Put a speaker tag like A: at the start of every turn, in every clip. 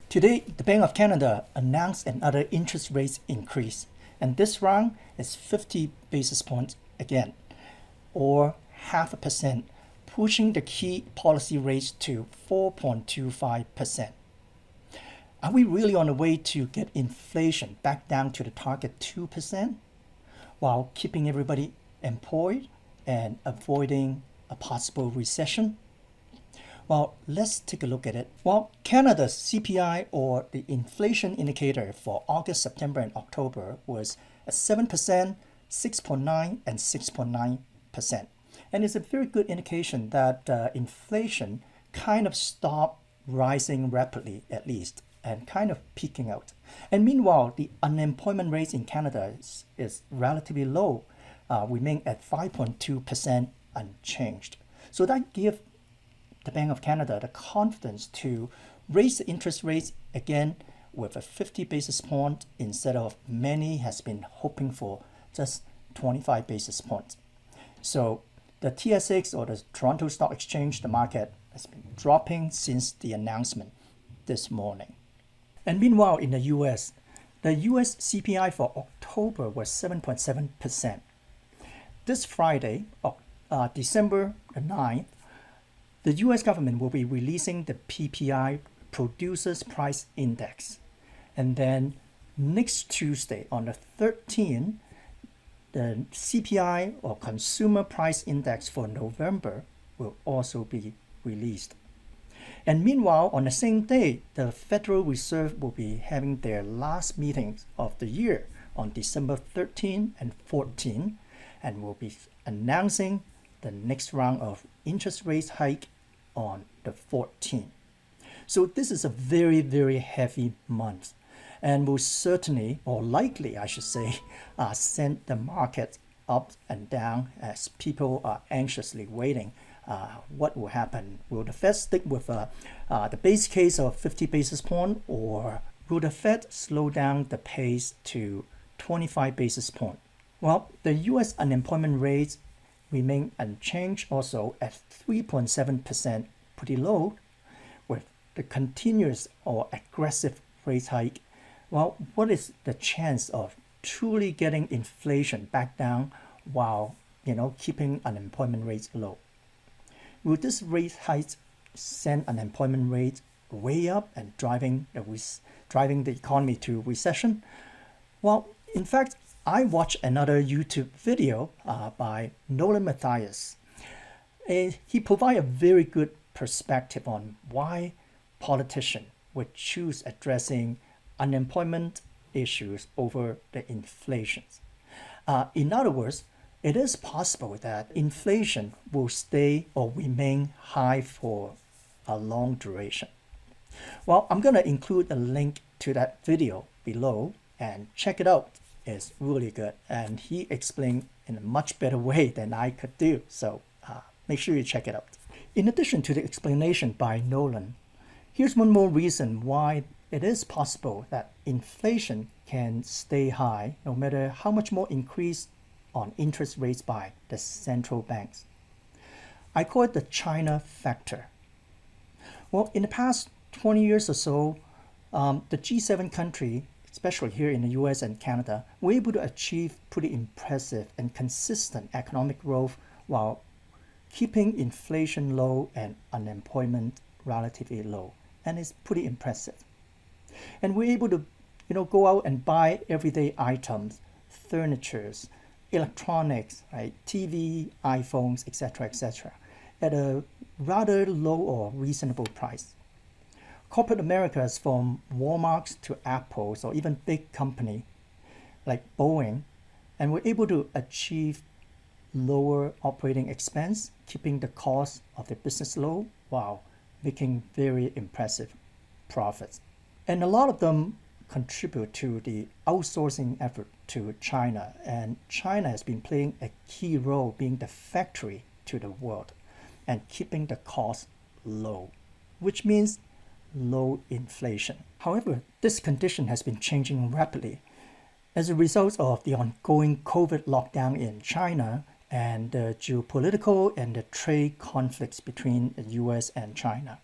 A: Today, the Bank of Canada announced another interest rate increase, and this round is 50 basis points again, or 0.5%, pushing the key policy rate to 4.25%. Are we really on the way to get inflation back down to the target 2% while keeping everybody employed and avoiding a possible recession? Well, let's take a look at it. Well, Canada's CPI, or the inflation indicator for August, September, and October, was at 7%, 6.9%, and 6.9%. And it's a very good indication that inflation kind of stopped rising rapidly, at least, and kind of peaking out. And meanwhile, the unemployment rate in Canada is relatively low, remain at 5.2% unchanged. So that gives the Bank of Canada the confidence to raise the interest rates again with a 50 basis point instead of many has been hoping for just 25 basis points. So the TSX, or the Toronto Stock Exchange, the market has been dropping since the announcement this morning. And meanwhile, in the US, the US CPI for October was 7.7%. This Friday, December the 9th, the US government will be releasing the PPI, Producers Price Index. And then next Tuesday, on the 13th, the CPI, or Consumer Price Index for November, will also be released. And meanwhile, on the same day, the Federal Reserve will be having their last meetings of the year on December 13 and 14, and will be announcing the next round of interest rate hike on the 14th. So this is a very, very heavy month, and will certainly, or likely I should say, send the market up and down as people are anxiously waiting what will happen. Will the Fed stick with the base case of 50 basis points, or will the Fed slow down the pace to 25 basis points? Well, the US unemployment rate remain unchanged also at 3.7%, pretty low, with the continuous or aggressive rate hike. Well, what is the chance of truly getting inflation back down while keeping unemployment rates low? Will this rate hike send unemployment rate way up and driving the economy to recession? Well, in fact, I watched another YouTube video by Nolan Mathias. He provided a very good perspective on why politicians would choose addressing unemployment issues over the inflation. In other words, it is possible that inflation will stay or remain high for a long duration. Well, I'm going to include a link to that video below, and check it out. It's really good, and he explained in a much better way than I could do. So make sure you check it out. In addition to the explanation by Nolan, here's one more reason why it is possible that inflation can stay high no matter how much more increase on interest rates by the central banks. I call it the China factor. Well, in the past 20 years or so, the G7 country, especially here in the US and Canada, were able to achieve pretty impressive and consistent economic growth while keeping inflation low and unemployment relatively low. And it's pretty impressive. And we're able to go out and buy everyday items, furnitures, electronics, right, TV, iPhones, etc., at a rather low or reasonable price. Corporate Americas, from Walmart to Apple's or even big company like Boeing, and we're able to achieve lower operating expense, keeping the cost of the business low while making very impressive profits. And a lot of them contribute to the outsourcing effort to China, and China has been playing a key role being the factory to the world and keeping the cost low, which means low inflation. However, this condition has been changing rapidly as a result of the ongoing COVID lockdown in China and the geopolitical and the trade conflicts between the US and China.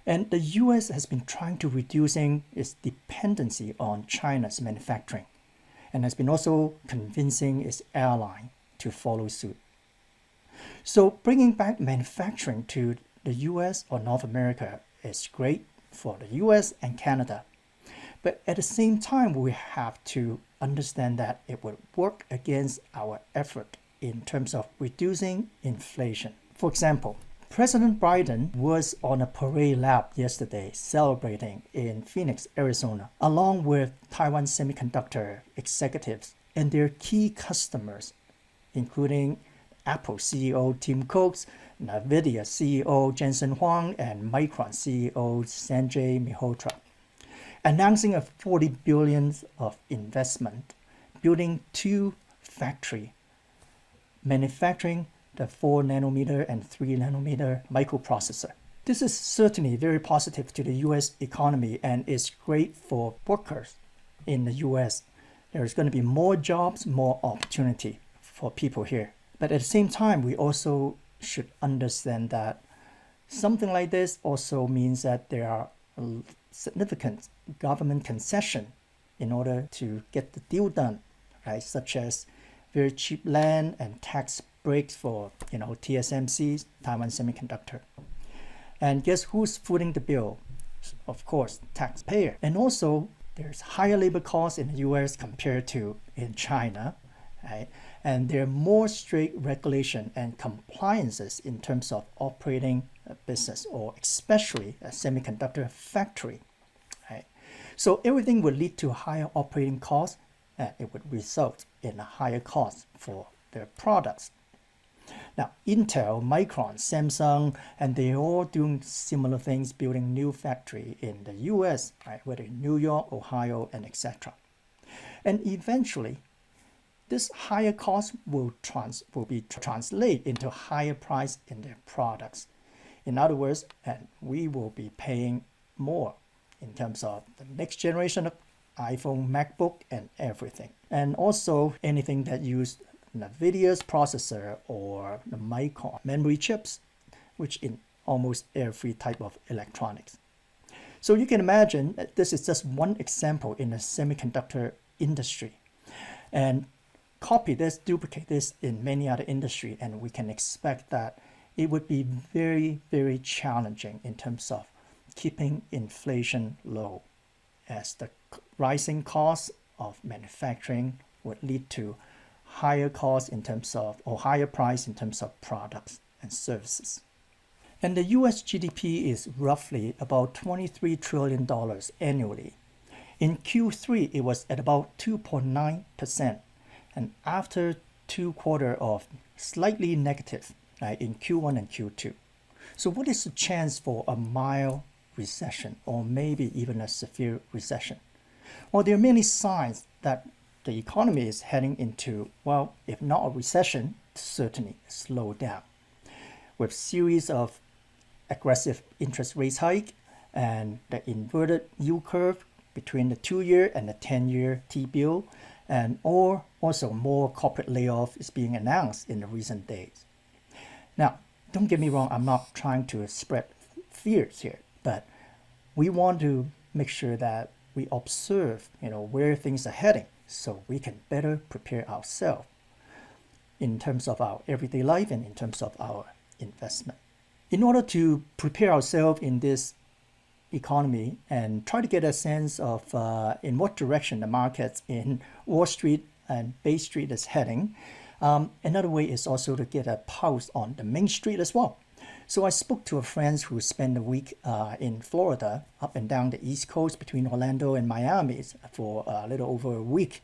A: And the US has been trying to reducing its dependency on China's manufacturing and has been also convincing its airline to follow suit. So bringing back manufacturing to the US or North America is great for the US and Canada. But at the same time, we have to understand that it would work against our effort in terms of reducing inflation. For example, President Biden was on a parade lap yesterday celebrating in Phoenix, Arizona, along with Taiwan semiconductor executives and their key customers, including Apple CEO Tim Cook, NVIDIA CEO Jensen Huang, and Micron CEO Sanjay Mehrotra, announcing a $40 billion of investment, building 2 factories, manufacturing the 4 nanometer and 3 nanometer microprocessor. This is certainly very positive to the US economy and is great for workers in the US. There's going to be more jobs, more opportunity for people here. But at the same time, we also should understand that something like this also means that there are significant government concession in order to get the deal done, right? Such as very cheap land and tax breaks for TSMC, Taiwan Semiconductor. And guess who's footing the bill? Of course, taxpayer. And also, there's higher labor costs in the US compared to in China, right? And there are more strict regulation and compliances in terms of operating a business, or especially a semiconductor factory, right? So everything would lead to higher operating costs, and it would result in a higher cost for their products. Now, Intel, Micron, Samsung, and they're all doing similar things, building new factory in the US, right? Whether in New York, Ohio, and etc. And eventually, this higher cost will be translated into higher price in their products. In other words, and we will be paying more in terms of the next generation of iPhone, MacBook, and everything. And also anything that used NVIDIA's processor or the Micron memory chips, which in almost every type of electronics. So you can imagine that this is just one example in the semiconductor industry. And copy this, duplicate this in many other industries, and we can expect that it would be very, very challenging in terms of keeping inflation low, as the rising costs of manufacturing would lead to higher costs in terms of, or higher price in terms of products and services. And the US GDP is roughly about $23 trillion annually. In Q3, it was at about 2.9%. And after 2 quarters of slightly negative, right, in Q1 and Q2. So what is the chance for a mild recession, or maybe even a severe recession? Well, there are many signs that the economy is heading into, well, if not a recession, certainly a slowdown, with series of aggressive interest rate hike and the inverted yield curve between the 2-year and the 10-year T-bill, and or also more corporate layoff is being announced in the recent days. Now, don't get me wrong, I'm not trying to spread fears here, but we want to make sure that we observe, where things are heading, so we can better prepare ourselves in terms of our everyday life and in terms of our investment. In order to prepare ourselves in this economy and try to get a sense of in what direction the markets in Wall Street and Bay Street is heading, another way is also to get a pulse on the Main Street as well. So I spoke to a friend who spent a week in Florida, up and down the East Coast between Orlando and Miami for a little over a week.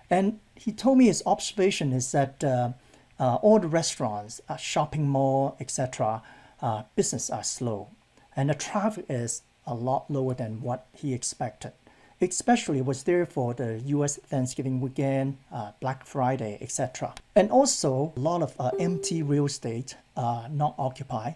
A: And he told me his observation is that all the restaurants, shopping mall, etc., business are slow. And the traffic is a lot lower than what he expected. Especially was there for the US Thanksgiving weekend, Black Friday, etc. And also a lot of empty real estate, not occupied,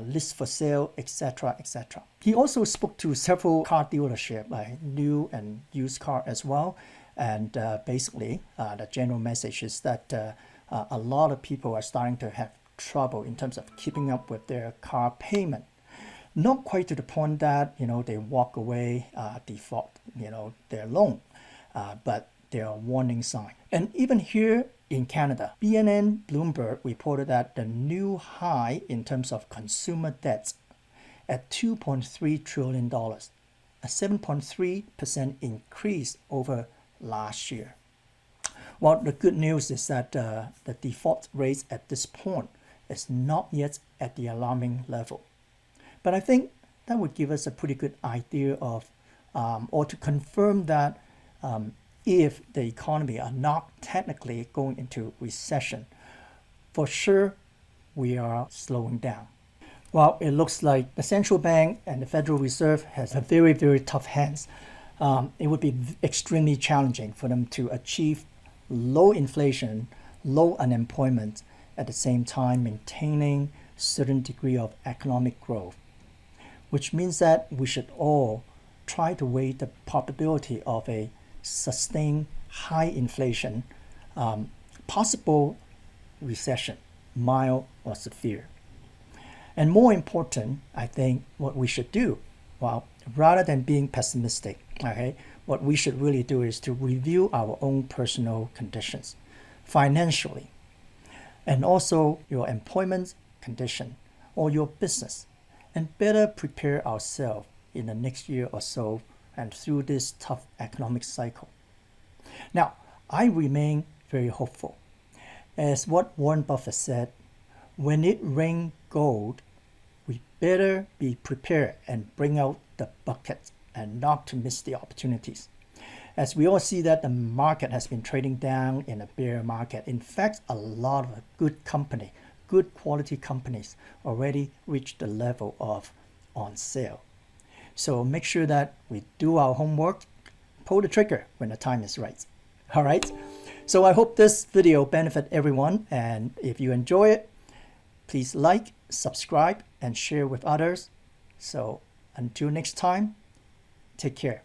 A: list for sale, etc., etc. He also spoke to several car dealerships, like new and used car as well. And basically, the general message is that a lot of people are starting to have trouble in terms of keeping up with their car payment. Not quite to the point that, they walk away, default, their loan, but they are a warning sign. And even here in Canada, BNN Bloomberg reported that the new high in terms of consumer debts at $2.3 trillion, a 7.3% increase over last year. Well, the good news is that the default rate at this point is not yet at the alarming level. But I think that would give us a pretty good idea of, or to confirm that if the economy are not technically going into recession, for sure we are slowing down. Well, it looks like the central bank and the Federal Reserve has a very, very tough hands. It would be extremely challenging for them to achieve low inflation, low unemployment, at the same time maintaining certain degree of economic growth, which means that we should all try to weigh the probability of a sustained high inflation, possible recession, mild or severe. And more important, I think what we should do, well, rather than being pessimistic, okay, what we should really do is to review our own personal conditions financially, and also your employment condition or your business, and better prepare ourselves in the next year or so and through this tough economic cycle. Now, I remain very hopeful. As what Warren Buffett said, when it rains gold, we better be prepared and bring out the bucket and not to miss the opportunities. As we all see that the market has been trading down in a bear market. In fact, a lot of good quality companies already reached the level of on sale. So make sure that we do our homework, pull the trigger when the time is right. All right. So I hope this video benefit everyone. And if you enjoy it, please like, subscribe, and share with others. So until next time, take care.